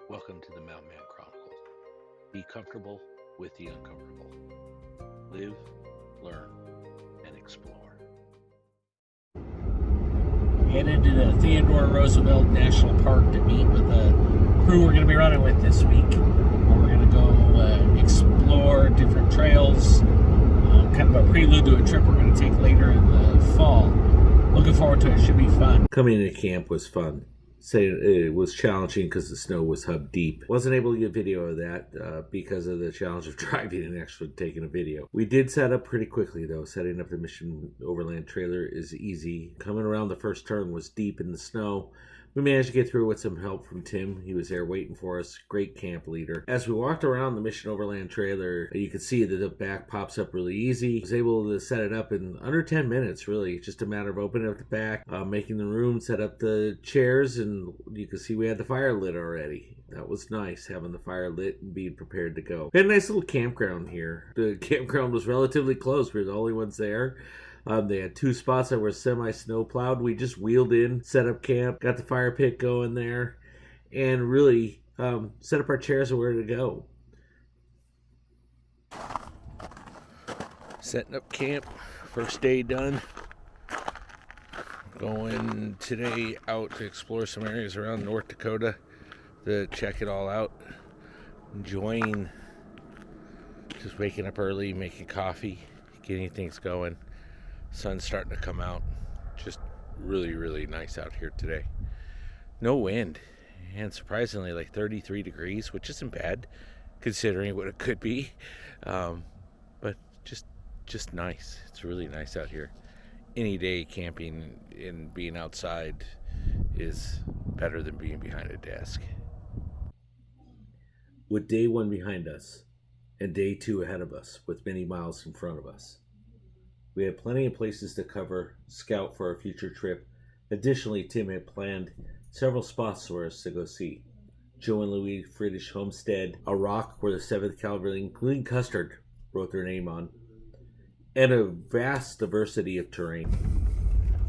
Welcome to the Mountain Man Chronicles. Be comfortable with the uncomfortable. Live, learn, and explore. Headed to the Theodore Roosevelt National Park to meet with the crew we're going to be running with this week. We're going to go explore different trails, kind of a prelude to a trip we're going to take later in the fall. Looking forward to it. It should be fun. Coming into camp was fun. It was challenging because the snow was hub deep. Wasn't able to get video of that because of the challenge of driving and actually taking a video. We did set up pretty quickly though. Setting up the Mission Overland trailer is easy. Coming around the first turn was deep in the snow. We managed to get through with some help from Tim. He was there waiting for us. Great camp leader. As we walked around the Mission Overland trailer, you could see that the back pops up really easy. I was able to set it up in under 10 minutes, really. Just a matter of opening up the back, making the room, set up the chairs, and you could see we had the fire lit already. That was nice, having the fire lit and being prepared to go. We had a nice little campground here. The campground was relatively close. We were the only ones there. They had two spots that were semi-snow plowed. We just wheeled in, set up camp, got the fire pit going there, and really set up our chairs and where to go. Setting up camp, first day done. Going today out to explore some areas around North Dakota to check it all out. Enjoying just waking up early, making coffee, getting things going. Sun's starting to come out. Just really nice out here today. No wind, and surprisingly like 33 degrees, which isn't bad considering what it could be, but just nice. It's really nice out here. Any day camping and being outside is better than being behind a desk. With day one behind us and day two ahead of us with many miles in front of us, we had plenty of places to cover, scout for our future trip. Additionally, Tim had planned several spots for us to go see. Joe and Louis British Homestead, a rock where the 7th Cavalry, including Custer, wrote their name on, and a vast diversity of terrain.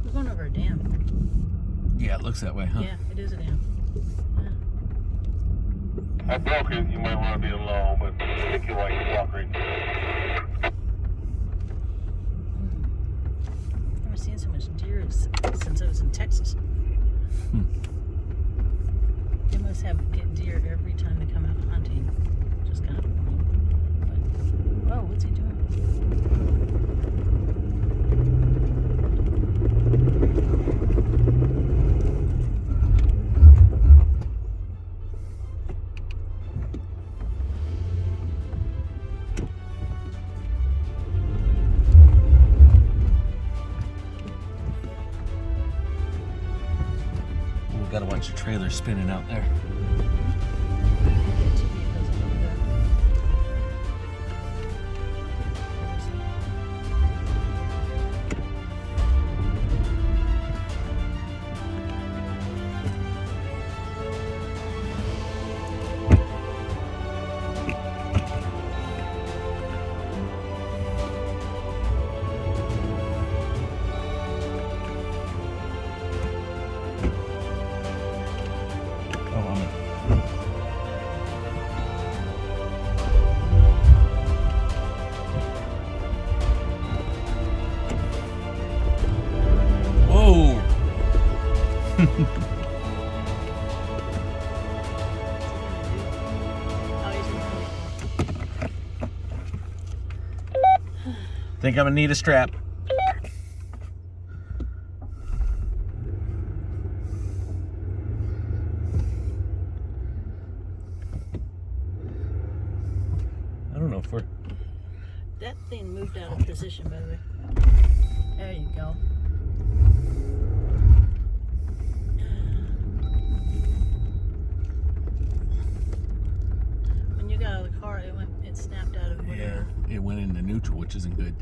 We're going over a dam. Yeah, it looks that way, huh? Yeah, it is a dam. Yeah. I broke it. You might want to be alone, but I think you like to walk right there. Never seen so much deer since I was in Texas. They must get deer every time they come out hunting. Just kind of annoying. But, whoa, what's he doing? Got a bunch of trailers spinning out there. Think I'm gonna need a strap. I don't know if we're... That thing moved out of position, by the way. There you go. When you got out of the car, it snapped out of whatever. Yeah, it went into neutral, which isn't good.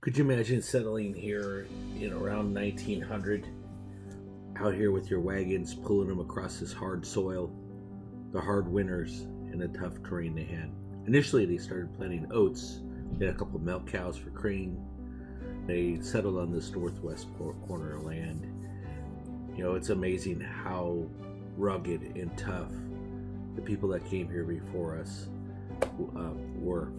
Could you imagine settling here in around 1900? out here with your wagons, pulling them across this hard soil, the hard winters, and the tough terrain they had. Initially, they started planting oats. They had a couple milk cows for cream. They settled on this northwest corner of land. You know, it's amazing how rugged and tough the people that came here before us were.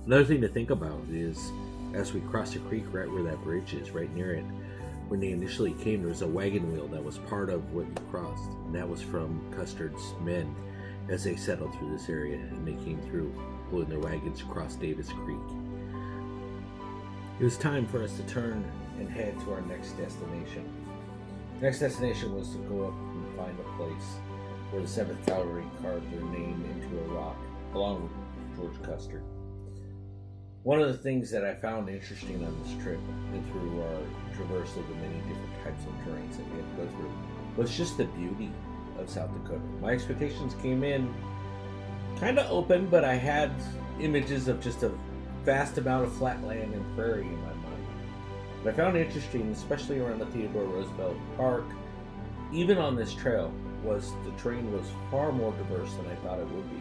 Another thing to think about is as we cross the creek right where that bridge is, right near it, when they initially came, there was a wagon wheel that was part of what you crossed, and that was from Custer's men as they settled through this area, and they came through pulling their wagons across Davis Creek. It was time for us to turn and head to our next destination. Next destination was to go up and find a place where the 7th Cavalry carved their name into a rock, along with George Custer. One of the things that I found interesting on this trip and through our traverse of the many different types of terrains that we had to go through was just the beauty of South Dakota. My expectations came in kind of open, but I had images of just a vast amount of flat land and prairie in my mind. What I found interesting, especially around the Theodore Roosevelt Park, even on this trail, was the terrain was far more diverse than I thought it would be.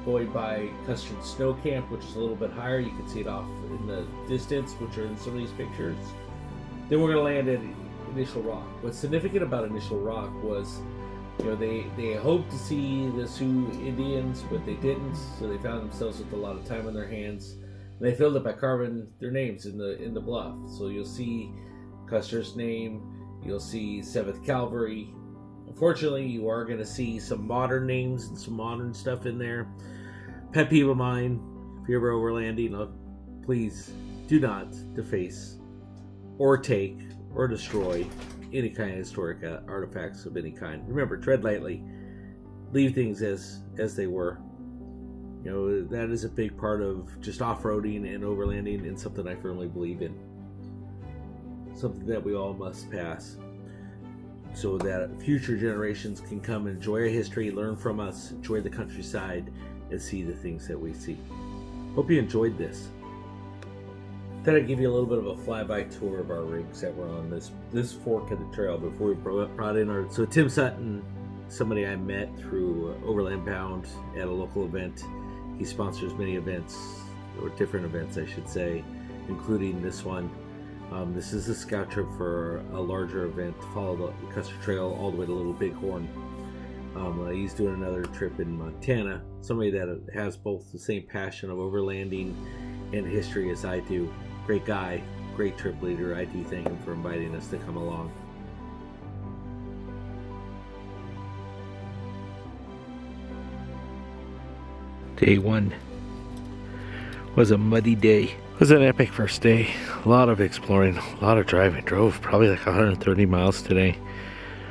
Going by Custer Snow Camp, which is a little bit higher. You can see it off in the distance, which are in some of these pictures. Then we're going to land at Initial Rock. What's significant about Initial Rock was, you know, they hoped to see the Sioux Indians, but they didn't, so they found themselves with a lot of time on their hands. And they filled it by carving their names in the bluff. So you'll see Custer's name, you'll see 7th Cavalry. Unfortunately, you are going to see some modern names and some modern stuff in there. Pet peeve of mine, if you're ever overlanding, please do not deface or take or destroy any kind of historic artifacts of any kind. Remember, tread lightly. Leave things as they were. You know, that is a big part of just off-roading and overlanding, and something I firmly believe in. Something that we all must pass, so that future generations can come and enjoy our history, learn from us, enjoy the countryside, and see the things that we see. Hope you enjoyed this. Thought I'd give you a little bit of a flyby tour of our rigs that were on this fork of the trail before we brought in our... So Tim Sutton, somebody I met through Overland Bound at a local event. He sponsors many events, or different events I should say, including this one. This is a scout trip for a larger event to follow the Custer Trail all the way to Little Bighorn. He's doing another trip in Montana. Somebody that has both the same passion of overlanding and history as I do. Great guy, great trip leader. I do thank him for inviting us to come along. Day 1 was a muddy day. It was an epic first day. A lot of exploring, a lot of driving. Drove probably like 130 miles today.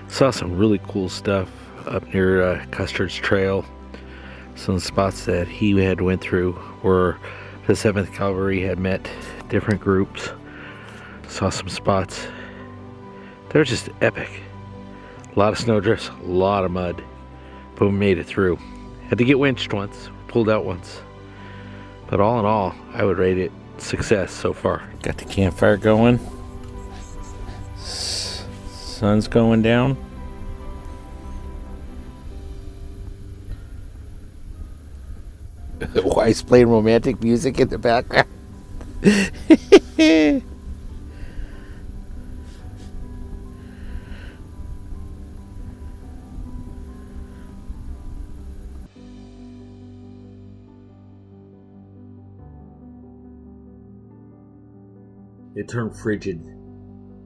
Saw some really cool stuff up near Custer's Trail. Some spots that he had went through where the 7th Cavalry had met different groups. Saw some spots. They're just epic. A lot of snowdrifts, a lot of mud, but we made it through. Had to get winched once, pulled out once. But all in all, I would rate it success so far. Got the campfire going. Sun's going down. Wife's playing romantic music in the background. It turned frigid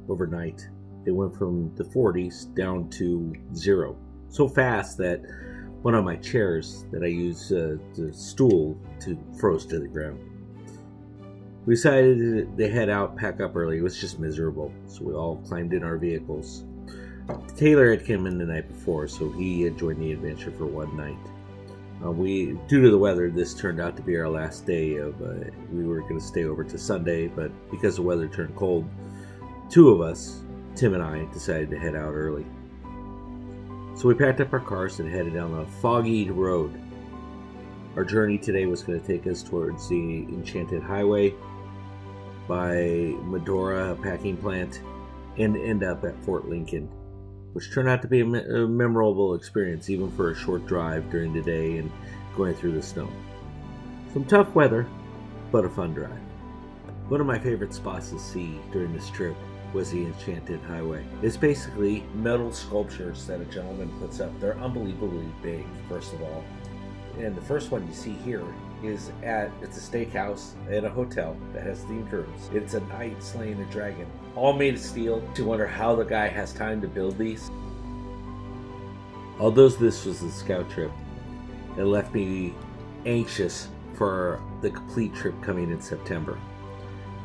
overnight. It went from the 40s down to 0. So fast that one of my chairs that I use the stool to froze to the ground. We decided to head out, pack up early. It was just miserable, so we all climbed in our vehicles. Taylor had come in the night before, so he had joined the adventure for one night. Due to the weather, this turned out to be our last day of. We were going to stay over to Sunday, but because the weather turned cold, two of us, Tim and I, decided to head out early. So So we packed up our cars and headed down a foggy road. Our journey today was going to take us towards the Enchanted Highway by Medora, a packing plant, and end up at Fort Lincoln, which turned out to be a memorable experience even for a short drive during the day and going through the snow. Some tough weather, but a fun drive. One of my favorite spots to see during this trip was the Enchanted Highway. It's basically metal sculptures that a gentleman puts up. They're unbelievably big, first of all. And the first one you see here is it's a steakhouse and a hotel that has themed rooms. It's a knight slaying a dragon, all made of steel. You wonder how the guy has time to build these. Although this was a scout trip, it left me anxious for the complete trip coming in September.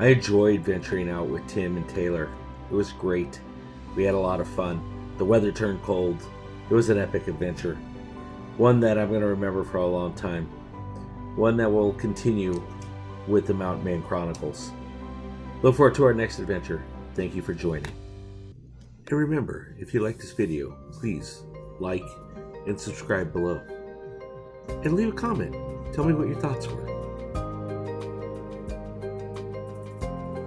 I enjoyed venturing out with Tim and Taylor. It was great. We had a lot of fun. The weather turned cold. It was an epic adventure. One that I'm going to remember for a long time. One that will continue with the Mountain Man Chronicles. Look forward to our next adventure. Thank you for joining. And remember, if you like this video, please like and subscribe below. And leave a comment. Tell me what your thoughts were.